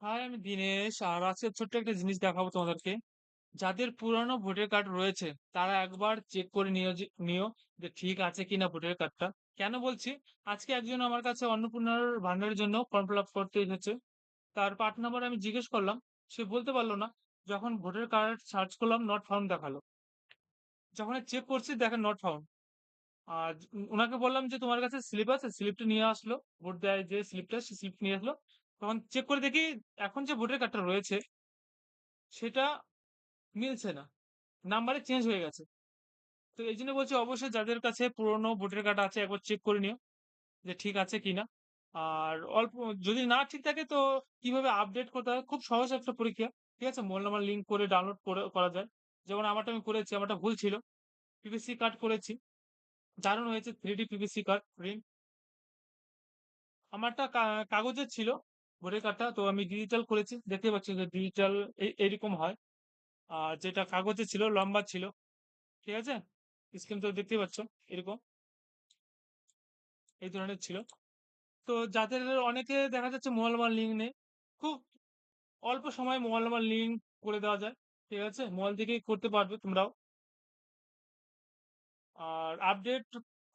High, আমি দিনেশ। আর আজকে ছোট্ট একটা জিনিস দেখাবো তোমাদেরকে। যাদের পুরানো ভোটার কার্ড রয়েছে তারা একবার চেক করে নিও যে ঠিক আছে কিনা ভোটার কার্ডটা। কেন বলছি? আজকে একজন আমার কাছে অন্নপূর্ণার ভান্ডারের জন্য ফর্ম ফিল আপ করতে এসেছে। তার পার্ট নাম্বার আমি জিজ্ঞেস করলাম, সে বলতে পারলো না। যখন ভোটার কার্ড সার্চ করলাম, নট ফাউন্ড দেখালো। যখন চেক করছি দেখেন নট ফাউন্ড। আর ওনাকে বললাম যে তোমার কাছে স্লিপ আছে, স্লিপটা নিয়ে আসলো। ভোট দেয় যে স্লিপটা, সে স্লিপ নিয়ে আসলো। তখন চেক করে দেখি এখন যে ভোটার কার্ডটা রয়েছে সেটা মিলছে না, নাম্বারে চেঞ্জ হয়ে গেছে। তো এই জন্য বলছি, অবশ্যই যাদের কাছে পুরোনো ভোটার কার্ড আছে একবার চেক করে নিও যে ঠিক আছে কিনা। আর অল্প যদি না ঠিক থাকে তো কিভাবে আপডেট করতে হয়, খুব সহজ একটা পরীক্ষা। ঠিক আছে, মোবাইল নাম্বার লিঙ্ক করে ডাউনলোড করে করা যায়। যেমন আমারটা আমি করেছি, আমারটা ভুল ছিল। পিভিসি কার্ড করেছি, দারুণ হয়েছে। 3D PVC card print. আমারটা কাগজের ছিল ভোটার কার্ডটা, তো আমি ডিজিটাল করেছি। দেখতে পাচ্ছি যে ডিজিটাল এইরকম হয়। আর যেটা কাগজে ছিল লম্বা ছিল। ঠিক আছে, স্ক্রিন তো দেখতেই পাচ্ছ এরকম এই ধরনের ছিল। তো যাদের অনেকে দেখা যাচ্ছে মোবাইল নাম্বার লিঙ্ক নেই, খুব অল্প সময় মোবাইল নাম্বার লিঙ্ক করে দেওয়া যায়। ঠিক আছে, মোবাইল থেকেই করতে পারবে তোমরাও। আর আপডেট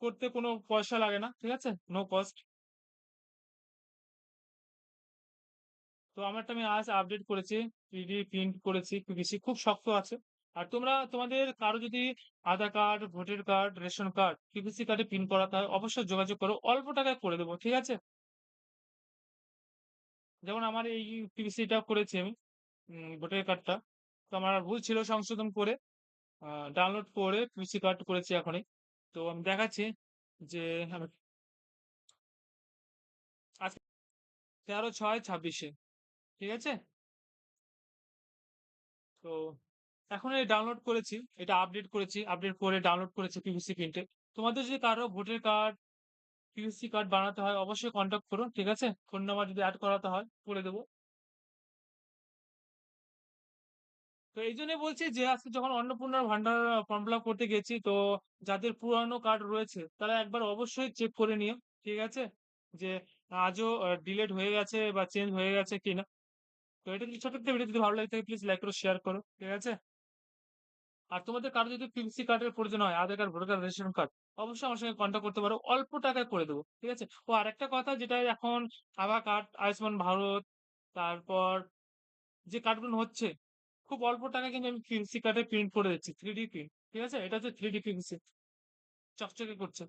করতে কোনো পয়সা লাগে না, ঠিক আছে, নো কস্ট। তো আমারটা আমি আজ আপডেট করেছি, 3D প্রিন্ট করেছি, পিভিসি খুব শক্ত আছে। আর তোমরা তোমাদের কারো যদি Aadhaar card, voter card, ration card PVC কার্ডে প্রিন্ট করাতে হয়, অবশ্যই যোগাযোগ করো, অল্প টাকায় করে দেবো। ঠিক আছে, যেমন আমার এই পিভিসিটা করেছি আমি, ভোটার কার্ডটা। তো আমার ভুল ছিল, সংশোধন করে ডাউনলোড করে পিসি কার্ড করেছি এখনই। তো আমি দেখাচ্ছি যে আমি আজকে 13/6/26-এ। ঠিক আছে, তো এখন এই ডাউনলোড করেছি, এটা আপডেট করেছি, আপডেট করে ডাউনলোড করেছি পিভিসি প্রিন্টে। তোমাদের যদি কারো ভোটার কার্ড, পিভিসি কার্ড বানাতে হয় অবশ্যই কন্ট্যাক্ট করো। ঠিক আছে, ফোন নাম্বার যদি অ্যাড করাতে হয় করে দেবো। তো এই জন্যই বলছি যে আজকে যখন অন্নপূর্ণার ভান্ডার ফর্ম ফিল আপ করতে গেছি, তো যাদের পুরানো কার্ড রয়েছে তারা একবার অবশ্যই চেক করে নিও। ঠিক আছে, যে আজও ডিলেট হয়ে গেছে বা চেঞ্জ হয়ে গেছে কিনা। তো এটা যদি ছোট একটা ভিডিও যদি ভালো লাগে থাকে প্লিজ লাইক করো, শেয়ার করো। ঠিক আছে, আর তোমাদের কারো যদি পিভিসি কার্ডের প্রয়োজন হয়, Aadhaar card, voter card, ration card, অবশ্যই আমার সঙ্গে কন্ট্যাক্ট করতে পারো, অল্প টাকায় করে দেবো। ঠিক আছে, ও আরেকটা কথা, যেটা এখন আধার কার্ড, আয়ুষ্মান ভারত, তারপর যে কার্ডগুলো হচ্ছে খুব অল্প টাকায় কিন্তু আমি পিভিসি কার্ডে প্রিন্ট করে দিচ্ছি, 3D প্রিন্ট। ঠিক আছে, এটা হচ্ছে 3D পিভিসি, চকচকে করছে।